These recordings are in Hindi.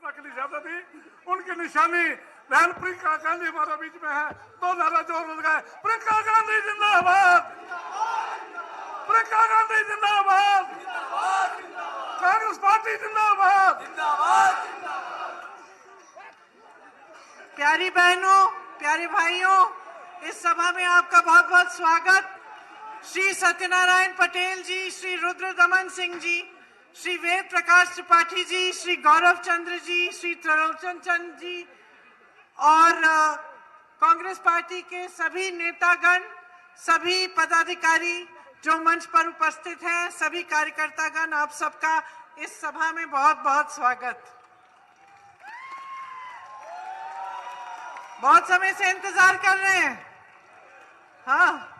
भाजपा के लिए ज्यादा थी। उनकी निशानी बहन प्रियंका गांधी हमारे बीच में है। 2 नारा जोर लगाए, प्रियंका गांधी जिंदाबाद, प्रियंका गांधी जिंदाबाद, कांग्रेस पार्टी जिंदाबाद। प्यारी बहनों, प्यारे भाइयों, इस सभा में आपका बहुत बहुत स्वागत। श्री सत्यनारायण पटेल जी, श्री रुद्र दमन सिंह जी, श्री वेद प्रकाश त्रिपाठी जी, श्री गौरव चंद्र जी, श्री त्रिलोचन चंद जी और कांग्रेस पार्टी के सभी नेतागण, सभी पदाधिकारी जो मंच पर उपस्थित हैं, सभी कार्यकर्तागण, आप सबका इस सभा में बहुत बहुत स्वागत। बहुत समय से इंतजार कर रहे हैं। हाँ,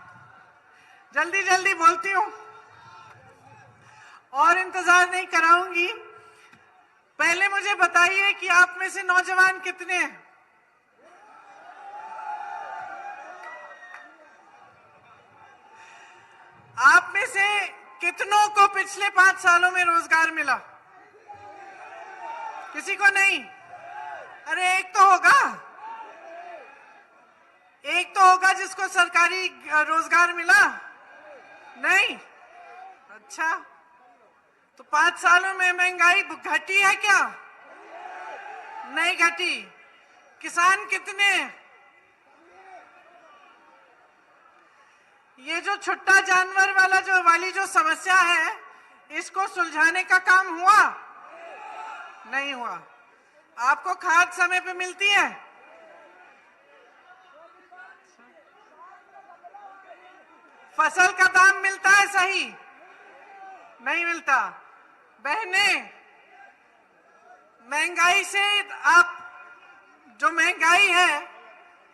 जल्दी जल्दी बोलती हूँ और इंतजार नहीं कराऊंगी। पहले मुझे बताइए कि आप में से नौजवान कितने हैं? आप में से कितनों को पिछले 5 सालों में रोजगार मिला? किसी को नहीं? अरे एक तो होगा, एक तो होगा जिसको सरकारी रोजगार मिला। नहीं? अच्छा, तो 5 सालों में महंगाई घटी है क्या? नहीं घटी। किसान कितने? ये जो छुट्टा जानवर वाली जो समस्या है, इसको सुलझाने का काम हुआ? नहीं हुआ। आपको खाद समय पे मिलती है? फसल का दाम मिलता है सही? नहीं मिलता। बहनें, महंगाई से आप, जो महंगाई है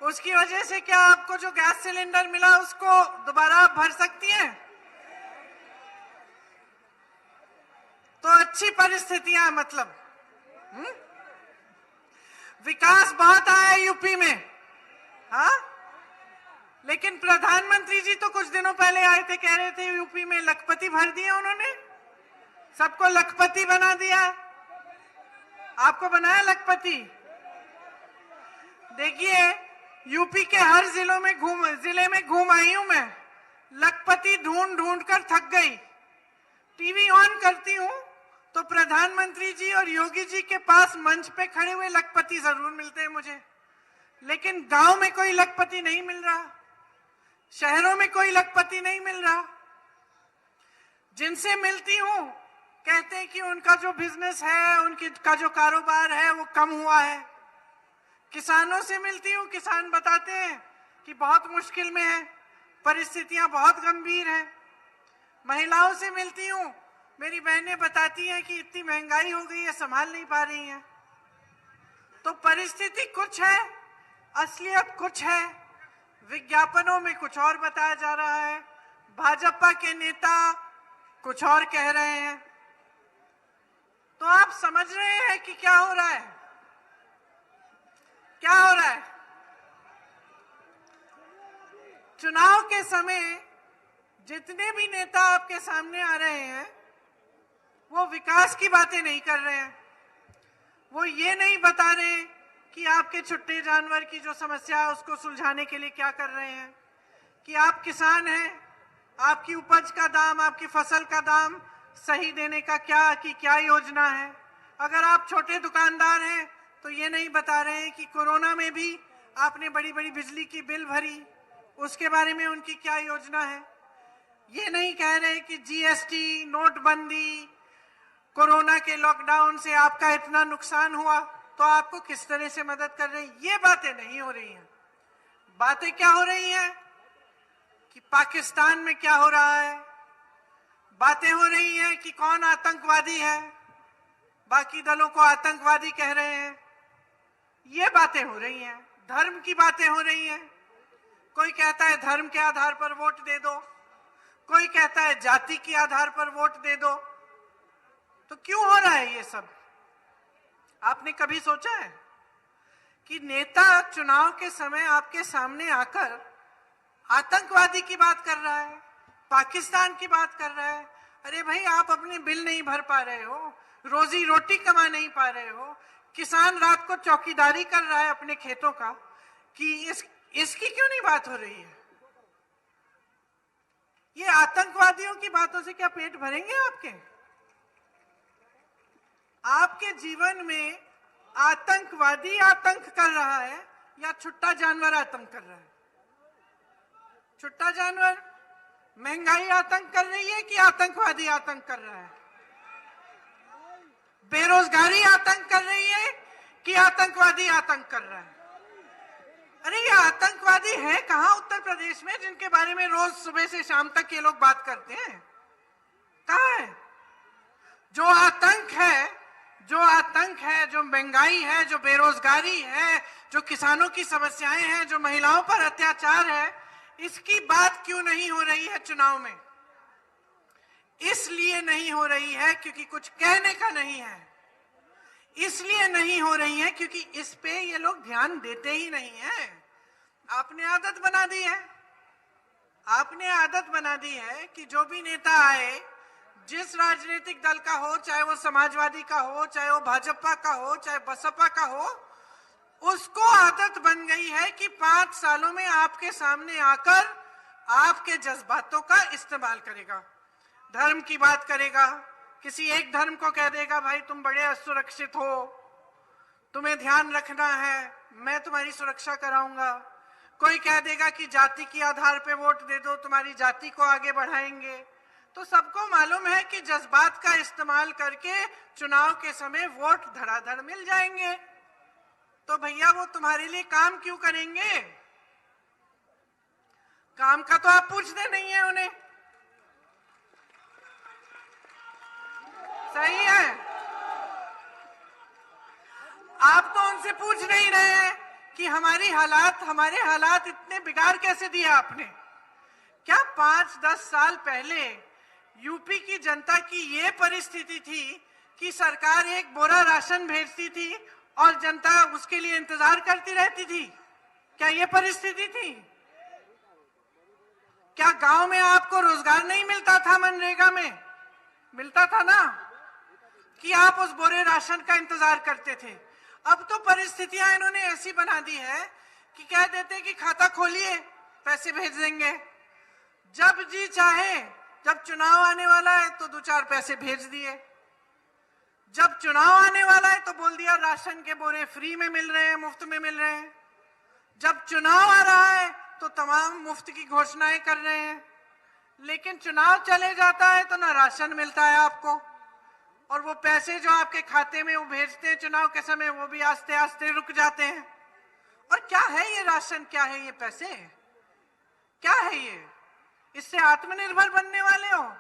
उसकी वजह से क्या आपको जो गैस सिलेंडर मिला उसको दोबारा आप भर सकती हैं? तो अच्छी परिस्थितियां, मतलब विकास बहुत आया यूपी में। हाँ, लेकिन प्रधानमंत्री जी तो कुछ दिनों पहले आए थे, कह रहे थे यूपी में लखपति भर दिया उन्होंने, सबको लखपति बना दिया। आपको बनाया लखपति? देखिए, यूपी के हर जिले में घूम आई हूं मैं, लखपति ढूंढ ढूंढ कर थक गई। टीवी ऑन करती हूं तो प्रधानमंत्री जी और योगी जी के पास मंच पे खड़े हुए लखपति जरूर मिलते हैं मुझे, लेकिन गांव में कोई लखपति नहीं मिल रहा, शहरों में कोई लखपति नहीं मिल रहा। जिनसे मिलती हूं कहते हैं कि उनका जो बिजनेस है, उनका जो कारोबार है वो कम हुआ है। किसानों से मिलती हूं, किसान बताते हैं कि बहुत मुश्किल में है, परिस्थितियां बहुत गंभीर हैं। महिलाओं से मिलती हूं, मेरी बहनें बताती हैं कि इतनी महंगाई हो गई है, संभाल नहीं पा रही हैं। तो परिस्थिति कुछ है, असलियत कुछ है, विज्ञापनों में कुछ और बताया जा रहा है, भाजपा के नेता कुछ और कह रहे हैं। तो आप समझ रहे हैं कि क्या हो रहा है? क्या हो रहा है? चुनाव के समय जितने भी नेता आपके सामने आ रहे हैं, वो विकास की बातें नहीं कर रहे हैं। वो ये नहीं बता रहे कि आपके छुट्टे जानवर की जो समस्या है उसको सुलझाने के लिए क्या कर रहे हैं, कि आप किसान हैं, आपकी उपज का दाम, आपकी फसल का दाम सही देने का क्या योजना है। अगर आप छोटे दुकानदार हैं तो ये नहीं बता रहे हैं कि कोरोना में भी आपने बड़ी बड़ी बिजली की बिल भरी, उसके बारे में उनकी क्या योजना है। ये नहीं कह रहे कि जीएसटी, नोटबंदी, कोरोना के लॉकडाउन से आपका इतना नुकसान हुआ तो आपको किस तरह से मदद कर रहे हैं। ये बातें नहीं हो रही हैं। बातें क्या हो रही हैं कि पाकिस्तान में क्या हो रहा है, बातें हो रही हैं कि कौन आतंकवादी है, बाकी दलों को आतंकवादी कह रहे हैं। ये बातें हो रही हैं, धर्म की बातें हो रही हैं। कोई कहता है धर्म के आधार पर वोट दे दो, कोई कहता है जाति के आधार पर वोट दे दो। तो क्यों हो रहा है ये सब? आपने कभी सोचा है कि नेता चुनाव के समय आपके सामने आकर आतंकवादी की बात कर रहा है, पाकिस्तान की बात कर रहा है? अरे भाई, आप अपने बिल नहीं भर पा रहे हो, रोजी रोटी कमा नहीं पा रहे हो, किसान रात को चौकीदारी कर रहा है अपने खेतों का, कि इसकी क्यों नहीं बात हो रही है? ये आतंकवादियों की बातों से क्या पेट भरेंगे आपके? आपके जीवन में आतंकवादी आतंक कर रहा है या छुट्टा जानवर आतंक कर रहा है? छुट्टा जानवर महंगाई आतंक कर रही है कि आतंकवादी आतंक कर रहा है? बेरोजगारी आतंक कर रही है कि आतंकवादी आतंक कर रहा है? अरे ये आतंकवादी है कहां उत्तर प्रदेश में जिनके बारे में रोज सुबह से शाम तक ये लोग बात करते हैं? कहां है? जो आतंक है, जो महंगाई है, जो बेरोजगारी है, जो किसानों की समस्याएं हैं, जो महिलाओं पर अत्याचार है, इसकी बात क्यों नहीं हो रही है चुनाव में? इसलिए नहीं हो रही है क्योंकि कुछ कहने का नहीं है। इसलिए नहीं हो रही है क्योंकि इस पे ये लोग ध्यान देते ही नहीं है। आपने आदत बना दी है, आपने आदत बना दी है कि जो भी नेता आए, जिस राजनीतिक दल का हो, चाहे वो समाजवादी का हो, चाहे वो भाजपा का हो, चाहे बसपा का हो, उसको आदत बन गई है कि 5 सालों में आपके सामने आकर आपके जज्बातों का इस्तेमाल करेगा, धर्म की बात करेगा, किसी एक धर्म को कह देगा भाई तुम बड़े असुरक्षित हो, तुम्हें ध्यान रखना है, मैं तुम्हारी सुरक्षा कराऊंगा। कोई कह देगा कि जाति के आधार पे वोट दे दो, तुम्हारी जाति को आगे बढ़ाएंगे। तो सबको मालूम है कि जज्बात का इस्तेमाल करके चुनाव के समय वोट धड़ाधड़ मिल जाएंगे। तो भैया वो तुम्हारे लिए काम क्यों करेंगे? काम का तो आप पूछते नहीं है उन्हें। सही है, आप तो उनसे पूछ नहीं रहे हैं कि हमारे हालात इतने बिगाड़ कैसे दिए आपने? क्या 5-10 साल पहले यूपी की जनता की ये परिस्थिति थी कि सरकार एक बोरा राशन भेजती थी और जनता उसके लिए इंतजार करती रहती थी? क्या ये परिस्थिति थी? क्या गांव में आपको रोजगार नहीं मिलता था? मनरेगा में मिलता था ना, कि आप उस बोरे राशन का इंतजार करते थे। अब तो परिस्थितियां इन्होंने ऐसी बना दी है कि कह देते कि खाता खोलिए, पैसे भेज देंगे। जब जी चाहे, जब चुनाव आने वाला है तो 2-4 पैसे भेज दिए, जब चुनाव आने वाला है तो बोल दिया राशन के बोरे फ्री में मिल रहे हैं, मुफ्त में मिल रहे हैं। जब चुनाव आ रहा है तो तमाम मुफ्त की घोषणाएं कर रहे हैं, लेकिन चुनाव चले जाता है तो ना राशन मिलता है आपको, और वो पैसे जो आपके खाते में वो भेजते हैं चुनाव के समय, वो भी आस्ते आस्ते रुक जाते हैं। और क्या है ये राशन, क्या है ये पैसे, क्या है ये? इससे आत्मनिर्भर बनने वाले हो?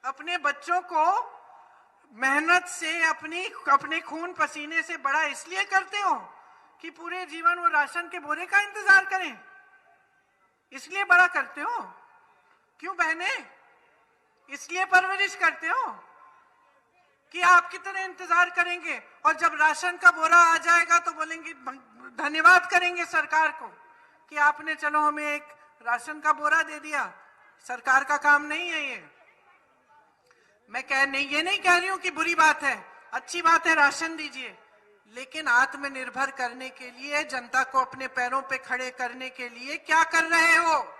अपने बच्चों को मेहनत से, अपने खून पसीने से बड़ा इसलिए करते हो कि पूरे जीवन वो राशन के बोरे का इंतजार करें? इसलिए बड़ा करते हो? क्यों बहने? इसलिए परवरिश करते हो कि आप कितने इंतजार करेंगे, और जब राशन का बोरा आ जाएगा तो बोलेंगे, धन्यवाद करेंगे सरकार को कि आपने चलो हमें एक राशन का बोरा दे दिया। सरकार का काम नहीं है ये। मैं ये नहीं कह रही हूं कि बुरी बात है, अच्छी बात है, राशन दीजिए, लेकिन आत्मनिर्भर करने के लिए, जनता को अपने पैरों पे खड़े करने के लिए क्या कर रहे हो?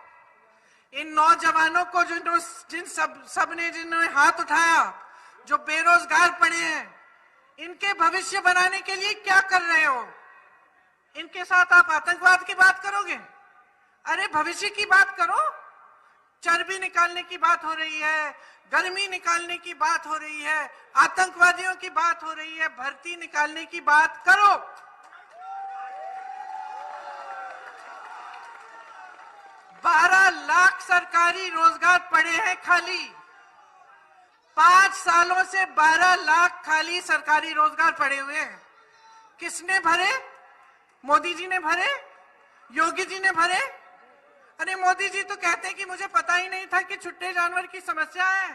इन नौजवानों को जिन्होंने हाथ उठाया, जो बेरोजगार पड़े हैं, इनके भविष्य बनाने के लिए क्या कर रहे हो? इनके साथ आप आतंकवाद की बात करोगे? अरे भविष्य की बात करो। चर्बी निकालने की बात हो रही है, गर्मी निकालने की बात हो रही है, आतंकवादियों की बात हो रही है, भर्ती निकालने की बात करो। 12 लाख सरकारी रोजगार पड़े हैं खाली। 5 सालों से 12 लाख खाली सरकारी रोजगार पड़े हुए हैं। किसने भरे? मोदी जी ने भरे? योगी जी ने भरे? अरे मोदी जी तो कहते हैं कि मुझे पता ही नहीं था कि छुट्टे जानवर की समस्या है।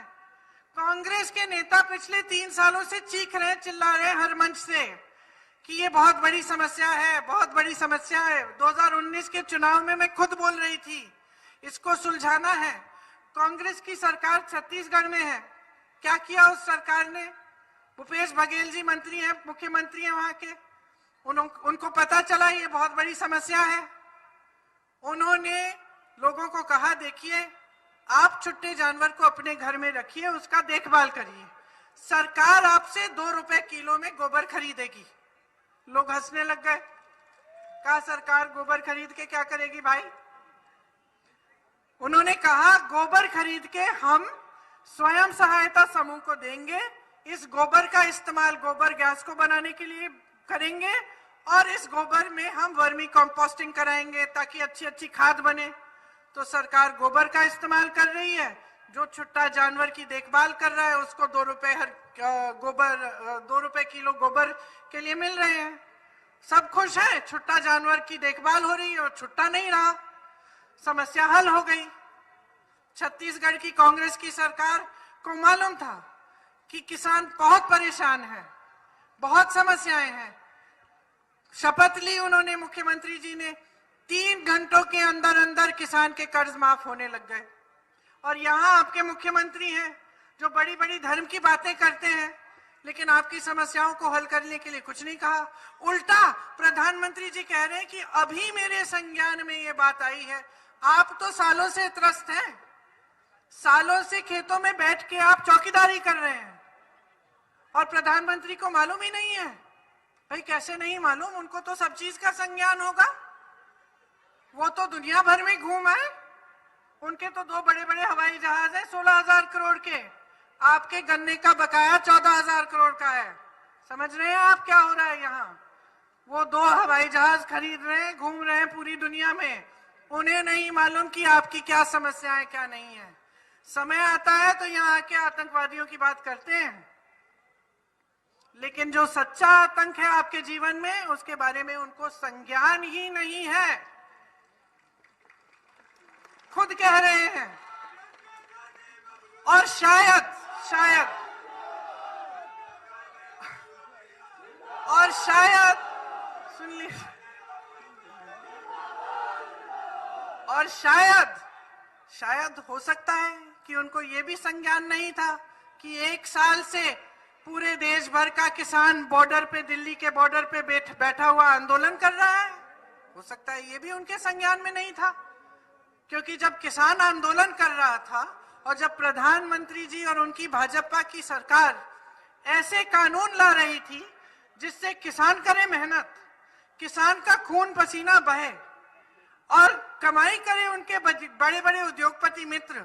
कांग्रेस के नेता पिछले 3 सालों से चीख रहे, चिल्ला रहे हर मंच से कि ये बहुत बड़ी समस्या है, बहुत बड़ी समस्या है। 2019 के चुनाव में मैं खुद बोल रही थी, इसको सुलझाना है। कांग्रेस की सरकार छत्तीसगढ़ में है, क्या किया उस सरकार ने? भूपेश बघेल जी मंत्री हैं, मुख्यमंत्री हैं वहां के, उनको पता चला ये बहुत बड़ी समस्या है। उन्होंने लोगों को कहा, देखिए आप छुट्टे जानवर को अपने घर में रखिए, उसका देखभाल करिए, सरकार आपसे 2 रुपए किलो में गोबर खरीदेगी। लोग हंसने लग गए। कहा सरकार गोबर खरीद के क्या करेगी भाई? उन्होंने कहा गोबर खरीद के हम स्वयं सहायता समूह को देंगे, इस गोबर का इस्तेमाल गोबर गैस को बनाने के लिए करेंगे और इस गोबर में हम वर्मी कंपोस्टिंग कराएंगे ताकि अच्छी अच्छी खाद बने। तो सरकार गोबर का इस्तेमाल कर रही है, जो छुट्टा जानवर की देखभाल कर रहा है उसको 2 रुपए किलो गोबर के लिए मिल रहे हैं। सब खुश है, छुट्टा जानवर की देखभाल हो रही है और छुट्टा नहीं रहा, समस्या हल हो गई। छत्तीसगढ़ की कांग्रेस की सरकार को मालूम था कि किसान बहुत परेशान है, बहुत समस्याएं हैं। शपथ ली उन्होंने, मुख्यमंत्री जी ने, 3 घंटों के अंदर अंदर किसान के कर्ज माफ होने लग गए। और यहाँ आपके मुख्यमंत्री हैं जो बड़ी बड़ी धर्म की बातें करते हैं, लेकिन आपकी समस्याओं को हल करने के लिए कुछ नहीं कहा। उल्टा प्रधानमंत्री जी कह रहे हैं कि अभी मेरे संज्ञान में ये बात आई है। आप तो सालों से त्रस्त हैं, सालों से खेतों में बैठ के आप चौकीदारी कर रहे हैं और प्रधानमंत्री को मालूम ही नहीं है। भाई कैसे नहीं मालूम, उनको तो सब चीज का संज्ञान होगा। वो तो दुनिया भर में घूम आए, उनके तो 2 बड़े बड़े हवाई जहाज हैं 16,000 करोड़ के, आपके गन्ने का बकाया 14,000 करोड़ का है। समझ रहे हैं आप क्या हो रहा है यहाँ? वो 2 हवाई जहाज खरीद रहे हैं, घूम रहे हैं पूरी दुनिया में, उन्हें नहीं मालूम कि आपकी क्या समस्याएं क्या नहीं है। समय आता है तो यहाँ आके आतंकवादियों की बात करते हैं, लेकिन जो सच्चा आतंक है आपके जीवन में उसके बारे में उनको संज्ञान ही नहीं है, खुद कह रहे हैं। और शायद सुन लीजिए, और शायद हो सकता है कि उनको ये भी संज्ञान नहीं था कि 1 साल से पूरे देश भर का किसान बॉर्डर पे, दिल्ली के बॉर्डर पे बैठा हुआ आंदोलन कर रहा है। हो सकता है ये भी उनके संज्ञान में नहीं था, क्योंकि जब किसान आंदोलन कर रहा था और जब प्रधानमंत्री जी और उनकी भाजपा की सरकार ऐसे कानून ला रही थी जिससे किसान करे मेहनत, किसान का खून पसीना बहे और कमाई करे उनके बड़े बड़े उद्योगपति मित्र,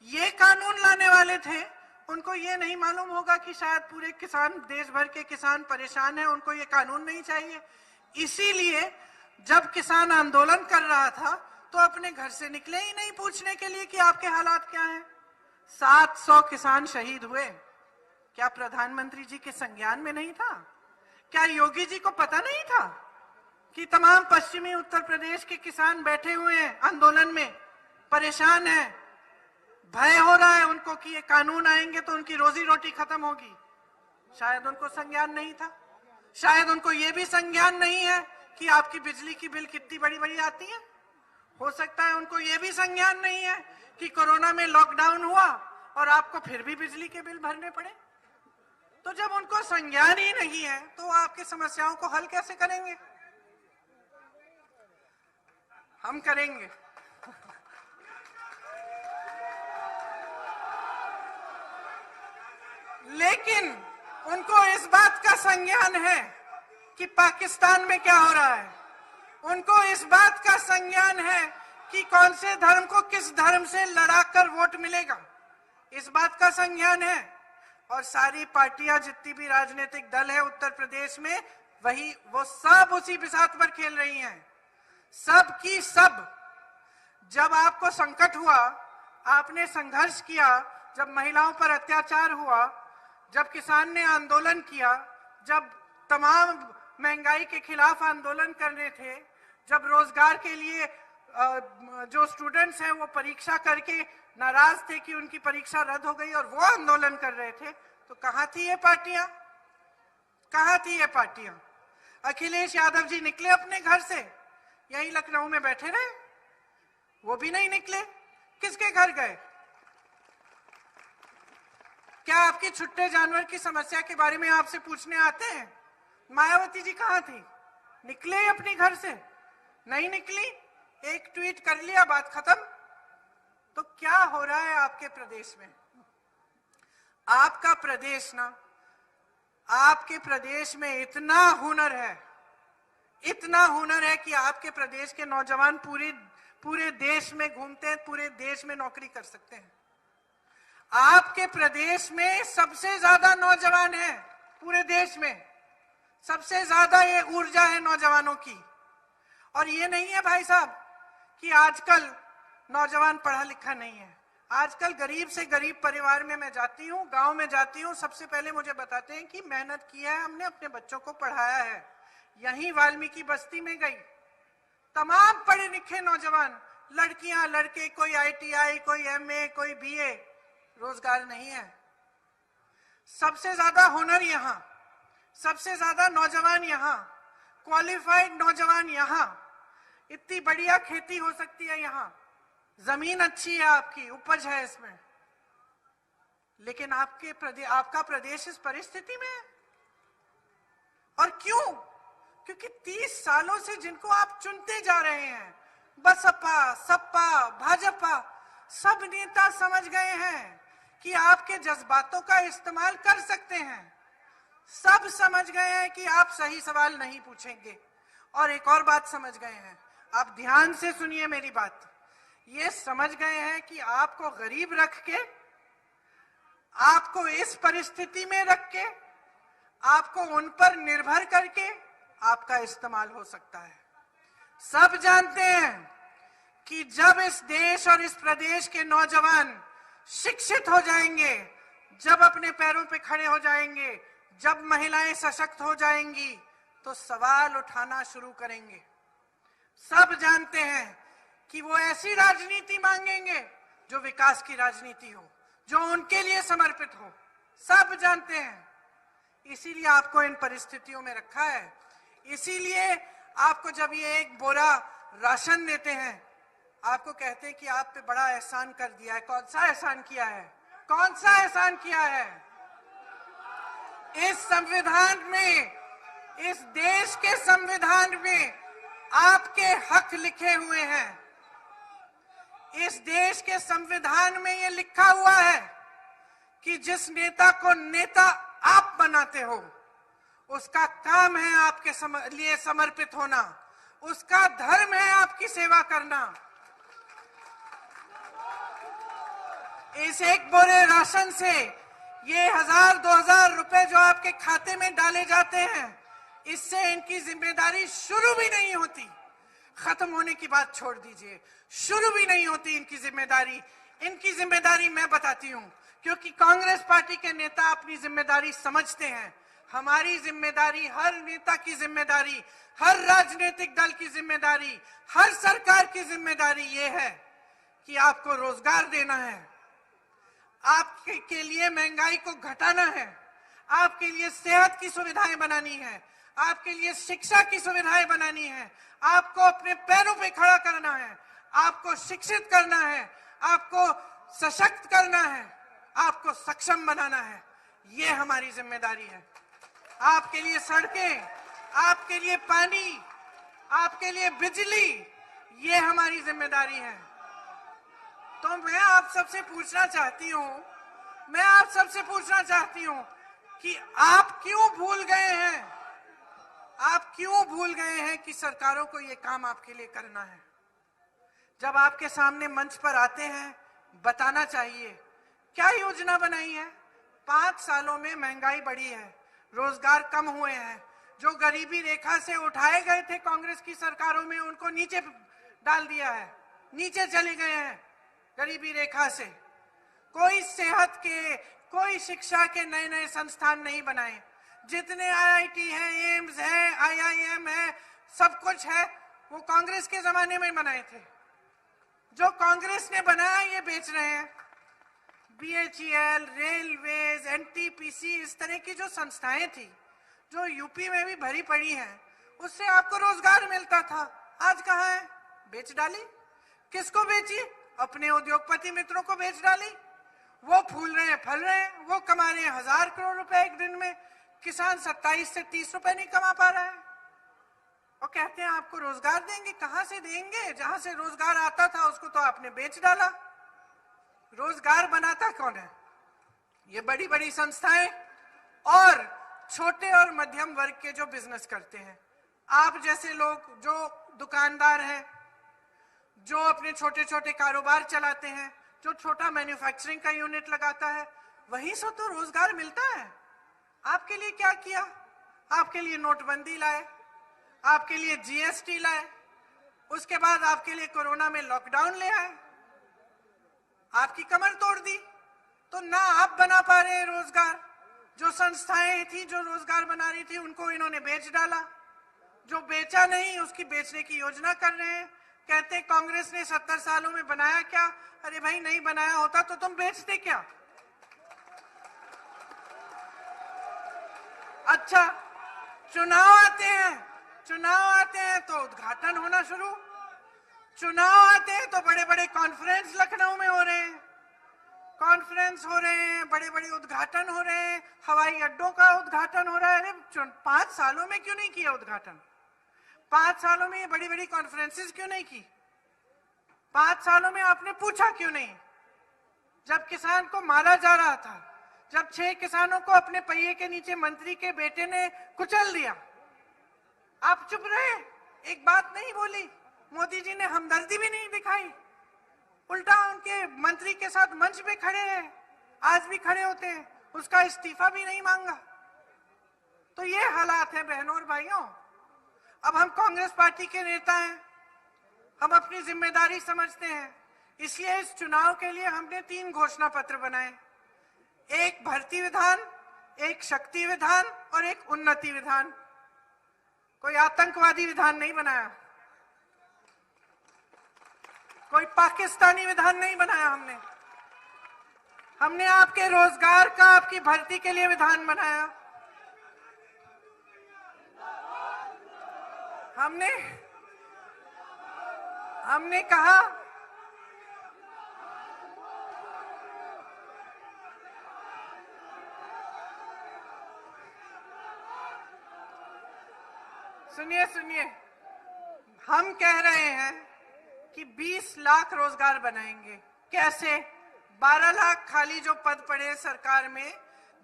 ये कानून लाने वाले थे, उनको ये नहीं मालूम होगा कि शायद पूरे किसान, देश भर के किसान परेशान हैं, उनको ये कानून नहीं चाहिए। इसीलिए जब किसान आंदोलन कर रहा था तो अपने घर से निकले ही नहीं पूछने के लिए कि आपके हालात क्या हैं। 700 किसान शहीद हुए। क्या प्रधानमंत्री जी के संज्ञान में नहीं था? क्या योगी जी को पता नहीं था कि तमाम पश्चिमी उत्तर प्रदेश के किसान बैठे हुए हैं आंदोलन में, परेशान हैं, भय हो रहा है उनको कि ये कानून आएंगे तो उनकी रोजी रोटी खत्म होगी? शायद उनको संज्ञान नहीं था। शायद उनको ये भी संज्ञान नहीं है कि आपकी बिजली की बिल कितनी बड़ी बड़ी आती है। हो सकता है उनको ये भी संज्ञान नहीं है कि कोरोना में लॉकडाउन हुआ और आपको फिर भी बिजली के बिल भरने पड़े। तो जब उनको संज्ञान ही नहीं है तो आपकी समस्याओं को हल कैसे करेंगे? हम करेंगे। लेकिन उनको इस बात का संज्ञान है कि पाकिस्तान में क्या हो रहा है, उनको इस बात का संज्ञान है कि कौन से धर्म को किस धर्म से लड़ाकर वोट मिलेगा, इस बात का संज्ञान है। और सारी पार्टियां, जितनी भी राजनीतिक दल है उत्तर प्रदेश में, वो सब उसी बिसात पर खेल रही हैं। सब की सब। जब आपको संकट हुआ, आपने संघर्ष किया, जब महिलाओं पर अत्याचार हुआ, जब किसान ने आंदोलन किया, जब तमाम महंगाई के खिलाफ आंदोलन करने थे, जब रोजगार के लिए जो स्टूडेंट्स हैं वो परीक्षा करके नाराज थे कि उनकी परीक्षा रद्द हो गई और वो आंदोलन कर रहे थे, तो कहाँ थी ये पार्टियां? कहाँ थी ये पार्टियां? अखिलेश यादव जी निकले अपने घर से, यही लखनऊ में बैठे रहे, वो भी नहीं निकले। किसके घर गए? क्या आपकी छुट्टे जानवर की समस्या के बारे में आपसे पूछने आते हैं? मायावती जी कहाँ थी? निकले अपने घर से? नहीं निकली, एक ट्वीट कर लिया, बात खत्म। तो क्या हो रहा है आपके प्रदेश में? आपका प्रदेश ना, आपके प्रदेश में इतना हुनर है कि आपके प्रदेश के नौजवान पूरे देश में घूमते हैं, पूरे देश में नौकरी कर सकते हैं। आपके प्रदेश में सबसे ज्यादा नौजवान है, पूरे देश में सबसे ज्यादा ये ऊर्जा है नौजवानों की। और ये नहीं है भाई साहब कि आजकल नौजवान पढ़ा लिखा नहीं है। आजकल गरीब से गरीब परिवार में मैं जाती हूँ, गांव में जाती हूँ, सबसे पहले मुझे बताते हैं कि मेहनत की है हमने, अपने बच्चों को पढ़ाया है। यहीं वाल्मीकि बस्ती में गई, तमाम पढ़े लिखे नौजवान, लड़कियां लड़के, कोई ITI, कोई MA, कोई BA, रोजगार नहीं है। सबसे ज्यादा हुनर यहाँ, सबसे ज्यादा नौजवान यहाँ, क्वालिफाइड नौजवान यहाँ। इतनी बढ़िया खेती हो सकती है यहाँ, जमीन अच्छी है, आपकी उपज है इसमें, लेकिन आपका प्रदेश इस परिस्थिति में है। और क्यों? क्योंकि 30 सालों से जिनको आप चुनते जा रहे हैं, बसपा, सपा, भाजपा, सब नेता समझ गए हैं कि आपके जज्बातों का इस्तेमाल कर सकते हैं। सब समझ गए हैं कि आप सही सवाल नहीं पूछेंगे। और एक और बात समझ गए हैं, आप ध्यान से सुनिए मेरी बात, ये समझ गए हैं कि आपको गरीब रख के, आपको इस परिस्थिति में रख के, आपको उन पर निर्भर करके आपका इस्तेमाल हो सकता है। सब जानते हैं कि जब इस देश और इस प्रदेश के नौजवान शिक्षित हो जाएंगे, जब अपने पैरों पे खड़े हो जाएंगे, जब महिलाएं सशक्त हो जाएंगी, तो सवाल उठाना शुरू करेंगे। सब जानते हैं कि वो ऐसी राजनीति मांगेंगे जो विकास की राजनीति हो, जो उनके लिए समर्पित हो। सब जानते हैं, इसीलिए आपको इन परिस्थितियों में रखा है। इसीलिए आपको जब ये एक बोरा राशन देते हैं, आपको कहते हैं कि आप पे बड़ा एहसान कर दिया है। कौन सा एहसान किया है? कौन सा एहसान किया है? इस संविधान में, इस देश के संविधान में आपके हक लिखे हुए हैं। इस देश के संविधान में ये लिखा हुआ है कि जिस नेता को नेता आप बनाते हो, उसका काम है आपके लिए समर्पित होना, उसका धर्म है आपकी सेवा करना। इस एक बोरे राशन से ये 1000-2000 रुपए जो आपके खाते में डाले जाते हैं, इससे इनकी जिम्मेदारी शुरू भी नहीं होती। खत्म होने की बात छोड़ दीजिए, शुरू भी नहीं होती इनकी जिम्मेदारी। इनकी जिम्मेदारी मैं बताती हूं, क्योंकि कांग्रेस पार्टी के नेता अपनी जिम्मेदारी समझते हैं। हमारी जिम्मेदारी, हर नेता की जिम्मेदारी, हर राजनीतिक दल की जिम्मेदारी, हर सरकार की जिम्मेदारी ये है कि आपको रोजगार देना है, आपके लिए महंगाई को घटाना है, आपके लिए सेहत की सुविधाएं बनानी है, आपके लिए शिक्षा की सुविधाएं बनानी है, आपको अपने पैरों पे खड़ा करना है, आपको शिक्षित करना है, आपको सशक्त करना है, आपको सक्षम बनाना है। ये हमारी जिम्मेदारी है। आपके लिए सड़कें, आपके लिए पानी, आपके लिए बिजली, ये हमारी जिम्मेदारी है। तो मैं आप सबसे पूछना चाहती हूं कि आप क्यों भूल गए हैं? आप क्यों भूल गए हैं कि सरकारों को ये काम आपके लिए करना है? जब आपके सामने मंच पर आते हैं, बताना चाहिए क्या योजना बनाई है। 5 सालों में महंगाई बढ़ी है, रोजगार कम हुए हैं, जो गरीबी रेखा से उठाए गए थे कांग्रेस की सरकारों में, उनको नीचे डाल दिया है, नीचे चले गए हैं गरीबी रेखा से। कोई सेहत के, कोई शिक्षा के नए नए संस्थान नहीं बनाए। जितने IIT है, एम्स है, IIM है, सब कुछ है, वो कांग्रेस के जमाने में बनाए थे। जो कांग्रेस ने बनाया ये बेच रहे हैं। BHEL, रेलवेज, NTPC, इस तरह की जो संस्थाएं थी, जो यूपी में भी भरी पड़ी हैं, उससे आपको रोजगार मिलता था। आज कहाँ है? बेच डाली। किसको बेची? अपने उद्योगपति मित्रों को बेच डाली। वो फूल रहे हैं, फल रहे हैं, वो कमा रहे हैं 1000 करोड़ रुपए एक दिन में, किसान 27 से 30 रुपए नहीं कमा पा रहा है। और कहते हैं आपको रोजगार देंगे। कहां से देंगे? जहां से रोजगार आता था उसको तो आपने बेच डाला। रोजगार बनाता कौन है? ये बड़ी बड़ी संस्थाएं और छोटे और मध्यम वर्ग के जो बिजनेस करते हैं। आप जैसे लोग जो दुकानदार हैं, जो अपने छोटे छोटे कारोबार चलाते हैं, जो छोटा मैन्युफैक्चरिंग का यूनिट लगाता है, वहीं से तो रोजगार मिलता है। आपके लिए क्या किया? आपके लिए नोटबंदी लाए, आपके लिए जीएसटी लाए, उसके बाद आपके लिए कोरोना में लॉकडाउन ले आए, आपकी कमर तोड़ दी। तो ना आप बना पा रहे हैं रोजगार, जो संस्थाएं थी जो रोजगार बना रही थी उनको इन्होंने बेच डाला, जो बेचा नहीं उसकी बेचने की योजना कर रहे हैं। कहते कांग्रेस ने 70 सालों में बनाया क्या? अरे भाई, नहीं बनाया होता तो तुम बेचते क्या? अच्छा, चुनाव आते हैं तो उद्घाटन होना शुरू, चुनाव आते हैं तो बड़े बड़े कॉन्फ्रेंस लखनऊ में हो रहे हैं, बड़े बड़े उद्घाटन हो रहे हैं, हवाई अड्डों का उद्घाटन हो रहा है। अरे 5 सालों में क्यों नहीं किया उद्घाटन? 5 सालों में ये बड़ी बड़ी कॉन्फ्रेंसेस क्यों नहीं की? 5 सालों में आपने पूछा क्यों नहीं? जब किसान को मारा जा रहा था, जब 6 किसानों को अपने पहिए के नीचे मंत्री के बेटे ने कुचल दिया, आप चुप रहे, एक बात नहीं बोली। मोदी जी ने हमदर्दी भी नहीं दिखाई, उल्टा उनके मंत्री के साथ मंच पे खड़े हैं, आज भी खड़े होते हैं, उसका इस्तीफा भी नहीं मांगा। तो ये हालात है बहनों और भाइयों। अब हम कांग्रेस पार्टी के नेता हैं, हम अपनी जिम्मेदारी समझते हैं, इसलिए इस चुनाव के लिए हमने 3 घोषणा पत्र बनाए। एक भर्ती विधान, एक शक्ति विधान और एक उन्नति विधान। कोई आतंकवादी विधान नहीं बनाया, कोई पाकिस्तानी विधान नहीं बनाया। हमने आपके रोजगार का, आपकी भर्ती के लिए विधान बनाया। हमने कहा सुनिए, हम कह रहे हैं कि 20 लाख रोजगार बनाएंगे। कैसे? 12 लाख खाली जो पद पड़े सरकार में,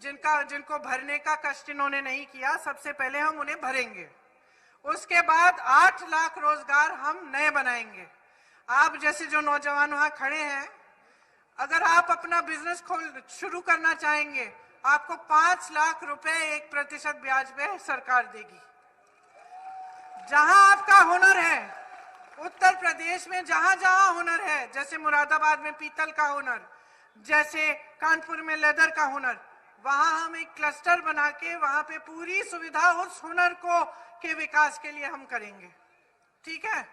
जिनको भरने का कष्ट इन्होंने नहीं किया, सबसे पहले हम उन्हें भरेंगे। उसके बाद 8 लाख रोजगार हम नए बनाएंगे। आप जैसे जो नौजवान वहां खड़े हैं, अगर आप अपना बिजनेस शुरू करना चाहेंगे, आपको 5 लाख रुपए 1% ब्याज पे सरकार देगी। जहां आपका हुनर है, उत्तर प्रदेश में जहां जहां हुनर है, जैसे मुरादाबाद में पीतल का हुनर, जैसे कानपुर में लेदर का हुनर, वहां हम एक क्लस्टर बना के वहां पे पूरी सुविधा उस हुनर के विकास के लिए हम करेंगे। ठीक है?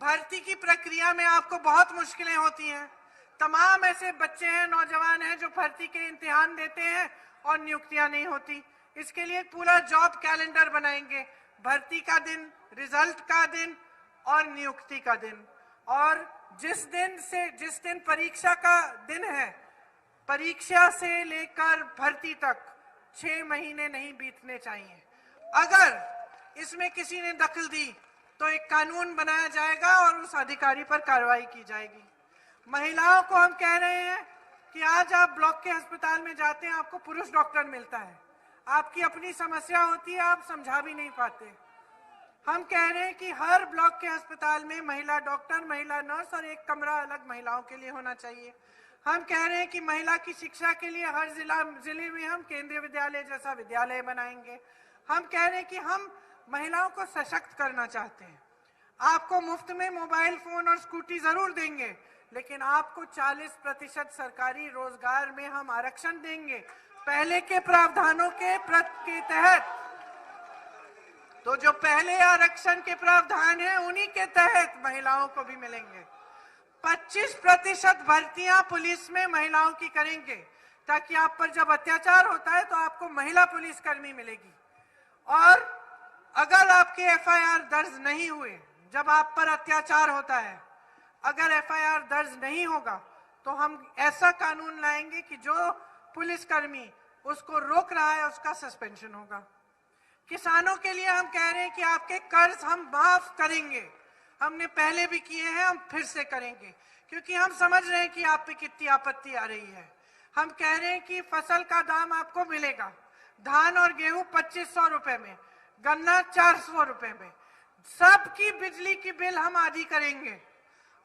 भर्ती की प्रक्रिया में आपको बहुत मुश्किलें होती हैं। तमाम ऐसे बच्चे हैं, नौजवान हैं जो भर्ती के इम्तिहान देते हैं और नियुक्तियां नहीं होती। इसके लिए पूरा जॉब कैलेंडर बनाएंगे, भर्ती का दिन, रिजल्ट का दिन और नियुक्ति का दिन। और जिस दिन परीक्षा का दिन है, परीक्षा से लेकर भर्ती तक 6 महीने नहीं बीतने चाहिए। अगर इसमें किसी ने दखल दी तो एक कानून बनाया जाएगा और उस अधिकारी पर कार्रवाई की जाएगी। महिलाओं को हम कह रहे हैं कि आज आप ब्लॉक के अस्पताल में जाते हैं, आपको पुरुष डॉक्टर मिलता है, आपकी अपनी समस्या होती है, आप समझा भी नहीं पाते। हम कह रहे हैं कि हर ब्लॉक के अस्पताल में महिला डॉक्टर, महिला नर्स और एक कमरा अलग महिलाओं के लिए होना चाहिए। हम कह रहे हैं कि महिला की शिक्षा के लिए हर जिले में हम केंद्रीय विद्यालय जैसा विद्यालय बनाएंगे। हम कह रहे हैं कि हम महिलाओं को सशक्त करना चाहते हैं। आपको मुफ्त में मोबाइल फोन और स्कूटी जरूर देंगे, लेकिन आपको 40% सरकारी रोजगार में हम आरक्षण देंगे, पहले के प्रावधानों के तहत। तो जो पहले आरक्षण के प्रावधान है, उन्हीं के तहत महिलाओं को भी मिलेंगे। 25% भर्तियां पुलिस में महिलाओं की करेंगे, ताकि आप पर जब अत्याचार होता है तो आपको महिला पुलिसकर्मी मिलेगी। और अगर आपके एफआईआर दर्ज नहीं हुए, जब आप पर अत्याचार होता है, अगर एफआईआर दर्ज नहीं होगा तो हम ऐसा कानून लाएंगे कि जो पुलिसकर्मी उसको रोक रहा है उसका सस्पेंशन होगा। किसानों के लिए हम कह रहे हैं कि आपके कर्ज हम माफ करेंगे, हमने पहले भी किए हैं, हम फिर से करेंगे, क्योंकि हम समझ रहे हैं कि आप पे कितनी आपत्ति आ रही है। हम कह रहे हैं कि फसल का दाम आपको मिलेगा, धान और गेहूं 2500 रुपए में, गन्ना 400 रुपए में, सबकी बिजली की बिल हम आधी करेंगे।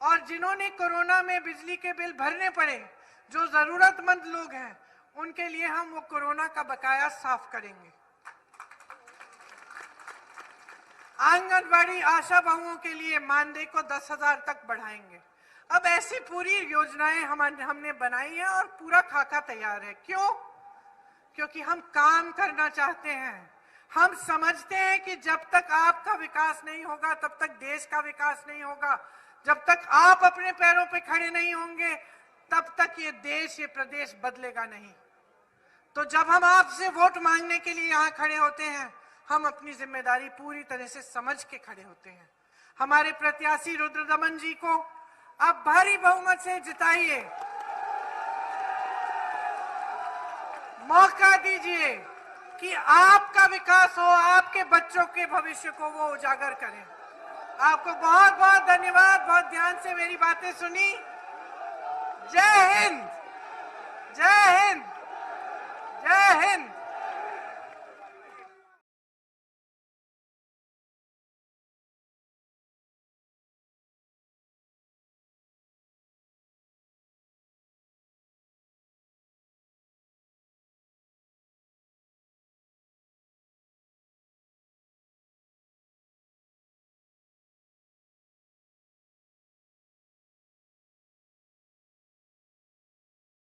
और जिन्होंने कोरोना में बिजली के बिल भरने पड़े, जो जरूरतमंद लोग हैं, उनके लिए हम वो कोरोना का बकाया साफ करेंगे। आंगनबाड़ी आशा बहुओं के लिए मानदेय को 10,000 तक बढ़ाएंगे। अब ऐसी पूरी योजनाएं हमने बनाई है और पूरा खाका तैयार है। क्यों? क्योंकि हम काम करना चाहते हैं। हम समझते हैं कि जब तक आपका विकास नहीं होगा तब तक देश का विकास नहीं होगा। जब तक आप अपने पैरों पे खड़े नहीं होंगे तब तक ये देश, ये प्रदेश बदलेगा नहीं। तो जब हम आपसे वोट मांगने के लिए यहाँ खड़े होते हैं, हम अपनी जिम्मेदारी पूरी तरह से समझ के खड़े होते हैं। हमारे प्रत्याशी रुद्रदमन जी को आप भारी बहुमत से जिताइए, मौका दीजिए कि आपका विकास हो, आपके बच्चों के भविष्य को वो उजागर करें। आपको बहुत बहुत धन्यवाद, बहुत ध्यान से मेरी बातें सुनी। जय हिंद, जय हिंद, जय हिंद।